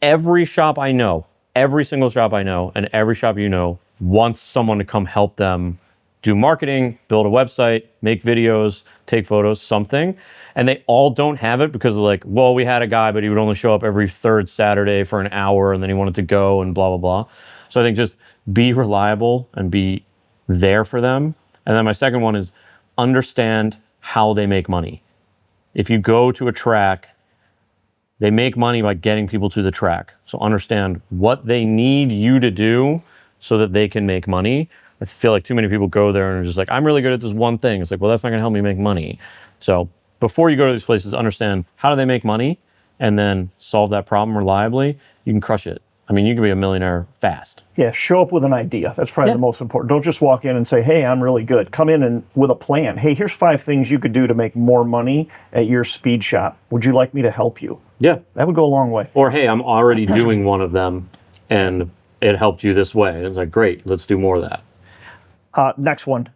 Every shop I know, every single shop I know, and every shop you know wants someone to come help them do marketing, build a website, make videos, take photos, something. And they all don't have it because they're like, well, we had a guy, but he would only show up every 3rd Saturday for an hour, and then he wanted to go and blah, blah, blah. So I think just be reliable and be there for them. And then my second one is understand how they make money. If you go to a track, they make money by getting people to the track. So understand what they need you to do so that they can make money. I feel like too many people go there and are just like, I'm really good at this one thing. It's like, well, that's not going to help me make money. So before you go to these places, understand how do they make money, and then solve that problem reliably. You can crush it. I mean, you can be a millionaire fast. Yeah, show up with an idea. That's probably the most important. Don't just walk in and say, hey, I'm really good. Come in and with a plan. Hey, here's 5 things you could do to make more money at your speed shop. Would you like me to help you? Yeah. That would go a long way. Or, hey, I'm already doing one of them, and it helped you this way. And it's like, great, let's do more of that. Next one,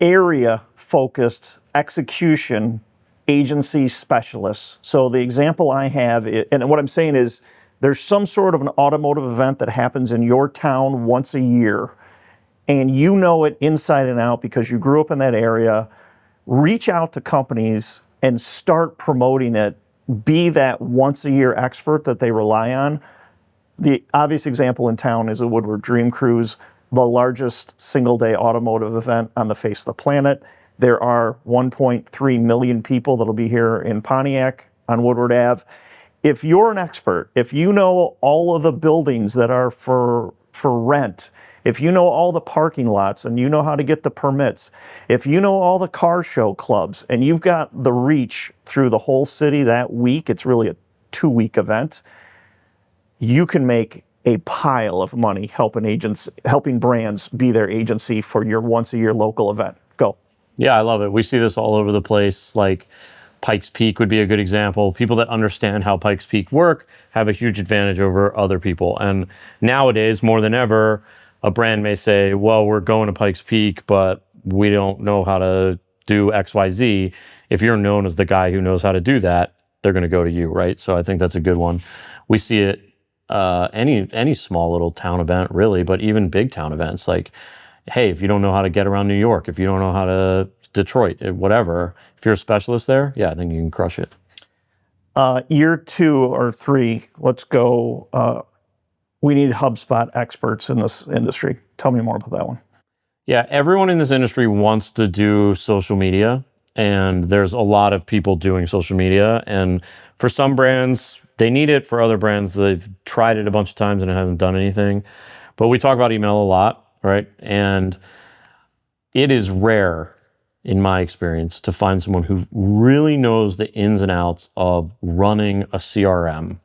area-focused execution agency specialists. So the example I have, and what I'm saying is, there's some sort of an automotive event that happens in your town once a year, and you know it inside and out because you grew up in that area. Reach out to companies and start promoting it. Be that once a year expert that they rely on. The obvious example in town is the Woodward Dream Cruise, the largest single-day automotive event on the face of the planet. There are 1.3 million people that'll be here in Pontiac on Woodward Ave. If you're an expert, if you know all of the buildings that are for rent, if you know all the parking lots and you know how to get the permits, if you know all the car show clubs and you've got the reach through the whole city that week, it's really a 2-week event, you can make a pile of money helping brands be their agency for your once a year local event. Go. Yeah, I love it. We see this all over the place. Like, Pikes Peak would be a good example. People that understand how Pikes Peak work have a huge advantage over other people. And nowadays, more than ever, a brand may say, well, we're going to Pikes Peak, but we don't know how to do XYZ. If you're known as the guy who knows how to do that, they're going to go to you, right? So I think that's a good one. We see it any small little town event, really, but even big town events. Like, hey, if you don't know how to get around New York, if you don't know how to Detroit, whatever, if you're a specialist there, yeah, I think you can crush it. Year 2 or 3, let's go. We need HubSpot experts in this industry. Tell me more about that one. Yeah, everyone in this industry wants to do social media, and there's a lot of people doing social media. And for some brands, they need it. For other brands, they've tried it a bunch of times and it hasn't done anything. But we talk about email a lot, right? And it is rare, in my experience, to find someone who really knows the ins and outs of running a CRM,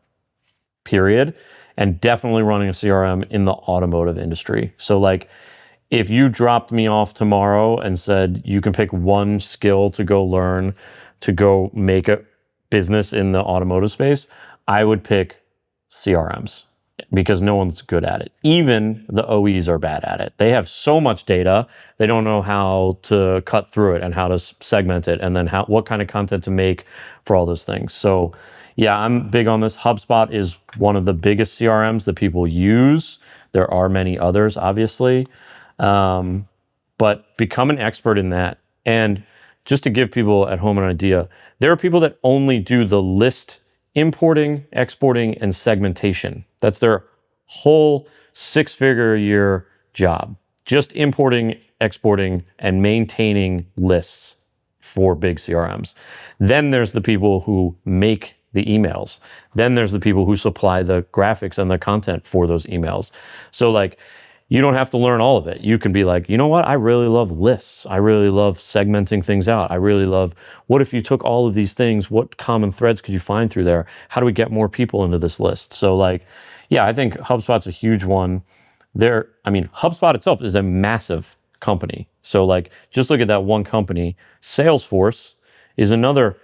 period, and definitely running a CRM in the automotive industry. So like, if you dropped me off tomorrow and said you can pick one skill to go learn to go make a business in the automotive space, I would pick CRMs because no one's good at it. Even the OEs are bad at it. They have so much data, they don't know how to cut through it and how to segment it, and then what kind of content to make for all those things. So yeah, I'm big on this. HubSpot is one of the biggest CRMs that people use. There are many others, obviously. But become an expert in that. And just to give people at home an idea, there are people that only do the list importing, exporting, and segmentation. That's their whole 6-figure a year job. Just importing, exporting, and maintaining lists for big CRMs. Then there's the people who make the emails. Then there's the people who supply the graphics and the content for those emails. So like, you don't have to learn all of it. You can be like, you know what? I really love lists. I really love segmenting things out. I really love, what if you took all of these things? What common threads could you find through there? How do we get more people into this list? So like, yeah, I think HubSpot's a huge one. HubSpot itself is a massive company. So like, just look at that one company. Salesforce is another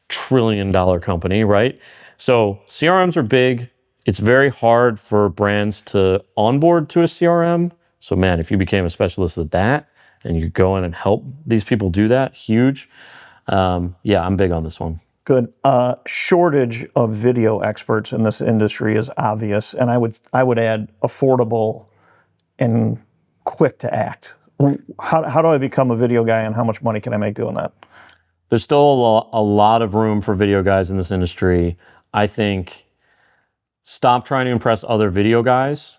trillion-dollar company, right? So CRMs are big. It's very hard for brands to onboard to a CRM. So man, if you became a specialist at that and you go in and help these people do that, huge. Yeah, I'm big on this one. Good. Shortage of video experts in this industry is obvious, and I would add affordable and quick to act. How do I become a video guy, and how much money can I make doing that? There's still a lot of room for video guys in this industry. I think stop trying to impress other video guys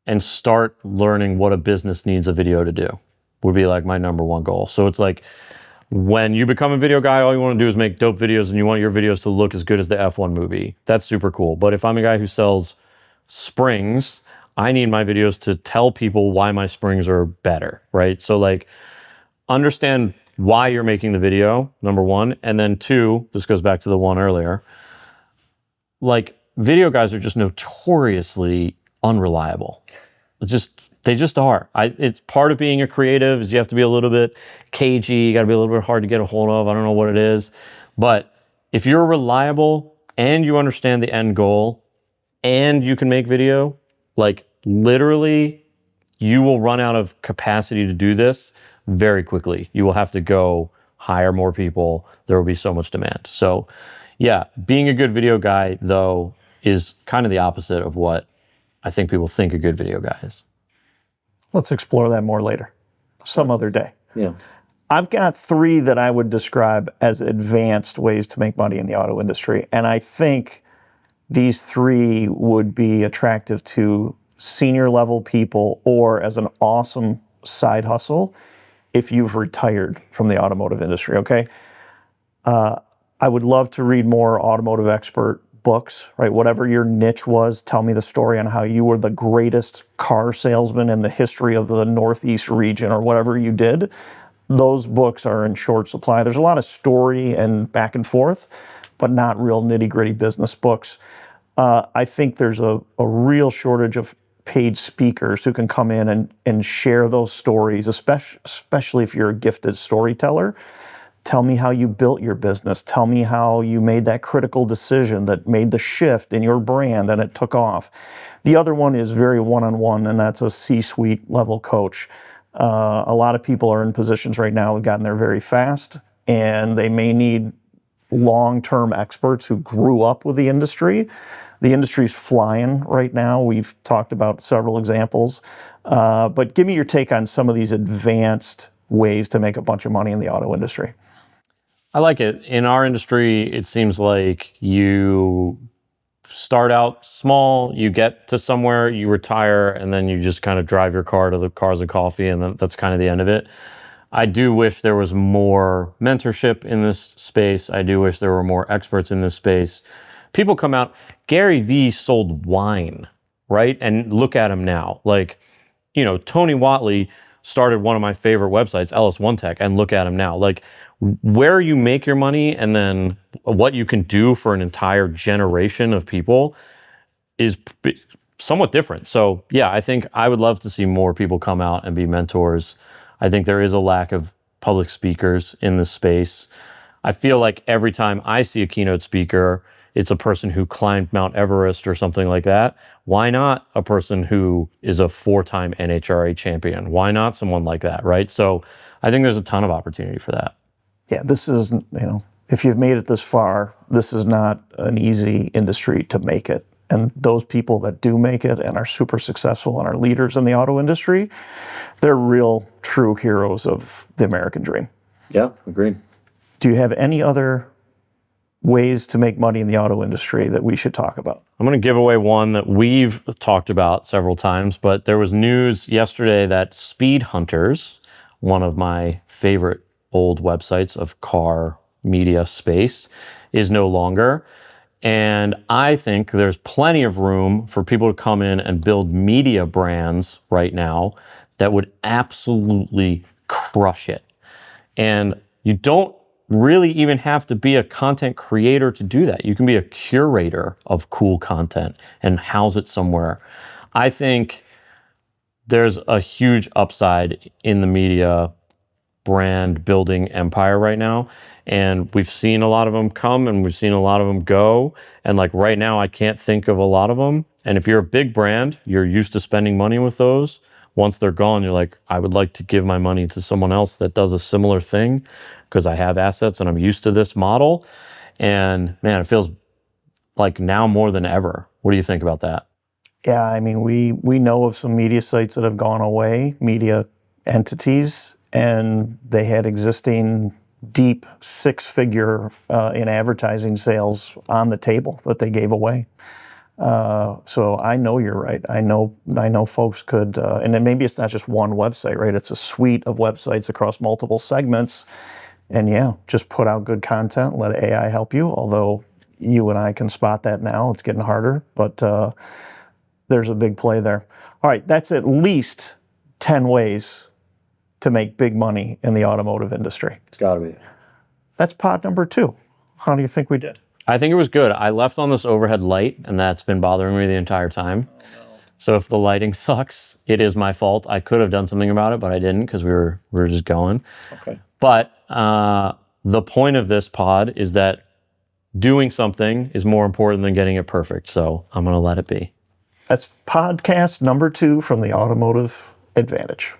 and start learning what a business needs a video to do would be like my number one goal. So it's like, when you become a video guy, all you want to do is make dope videos and you want your videos to look as good as the F1 movie. That's super cool. But if I'm a guy who sells springs, I need my videos to tell people why my springs are better, right? So like, understand why you're making the video, number one. And then 2, this goes back to the one earlier, like, video guys are just notoriously unreliable. They just are. It's part of being a creative is you have to be a little bit cagey. You got to be a little bit hard to get a hold of. I don't know what it is. But if you're reliable and you understand the end goal and you can make video, like literally you will run out of capacity to do this very quickly. You will have to go hire more people. There will be so much demand. So yeah, being a good video guy though is kind of the opposite of what I think people think a good video guy is. Let's explore that more later, some other day. Yeah. I've got 3 that I would describe as advanced ways to make money in the auto industry. And I think these 3 would be attractive to senior level people or as an awesome side hustle if you've retired from the automotive industry, okay? I would love to read more automotive expert books, right? Whatever your niche was, tell me the story on how you were the greatest car salesman in the history of the Northeast region or whatever you did. Those books are in short supply. There's a lot of story and back and forth, but not real nitty-gritty business books. I think there's a real shortage of paid speakers who can come in and share those stories, especially if you're a gifted storyteller. Tell me how you built your business. Tell me how you made that critical decision that made the shift in your brand and it took off. The other one is very one-on-one, and that's a C-suite level coach. A lot of people are in positions right now who've gotten there very fast, and they may need long-term experts who grew up with the industry. The industry's flying right now. We've talked about several examples. But give me your take on some of these advanced ways to make a bunch of money in the auto industry. I like it. In our industry, it seems like you start out small, you get to somewhere, you retire, and then you just kind of drive your car to the Cars and Coffee, and then that's kind of the end of it. I do wish there was more mentorship in this space. I do wish there were more experts in this space. People come out, Gary Vee sold wine, right? And look at him now. Like, Tony Watley started one of my favorite websites, LS1 Tech, and look at him now. Like, where you make your money and then what you can do for an entire generation of people is somewhat different. So yeah, I think I would love to see more people come out and be mentors. I think there is a lack of public speakers in this space. I feel like every time I see a keynote speaker, it's a person who climbed Mount Everest or something like that. Why not a person who is a 4-time NHRA champion? Why not someone like that, right? So I think there's a ton of opportunity for that. Yeah, this is, if you've made it this far, this is not an easy industry to make it. And those people that do make it and are super successful and are leaders in the auto industry, they're real, true heroes of the American dream. Yeah, agreed. Do you have any other ways to make money in the auto industry that we should talk about? I'm going to give away one that we've talked about several times, but there was news yesterday that Speed Hunters, one of my favorite old websites of car media space, is no longer. And I think there's plenty of room for people to come in and build media brands right now that would absolutely crush it. And you don't really even have to be a content creator to do that. You can be a curator of cool content and house it somewhere. I think there's a huge upside in the media brand building empire right now. And we've seen a lot of them come and we've seen a lot of them go. And like right now, I can't think of a lot of them. And if you're a big brand, you're used to spending money with those. Once they're gone, you're like, I would like to give my money to someone else that does a similar thing because I have assets and I'm used to this model. And man, it feels like now more than ever. What do you think about that? Yeah, I mean, we know of some media sites that have gone away, media entities, and they had existing deep 6-figure in advertising sales on the table that they gave away. So I know you're right. I know folks could, and then maybe it's not just one website, right? It's a suite of websites across multiple segments. And yeah, just put out good content, let AI help you. Although you and I can spot that now, it's getting harder, but there's a big play there. All right, that's at least 10 ways to make big money in the automotive industry. It's got to be. That's pod number 2. How do you think we did? I think it was good. I left on this overhead light, and that's been bothering me the entire time. Oh, no. So if the lighting sucks, it is my fault. I could have done something about it, but I didn't because we were just going. Okay. But the point of this pod is that doing something is more important than getting it perfect. So I'm going to let it be. That's podcast number 2 from the Automotive Advantage.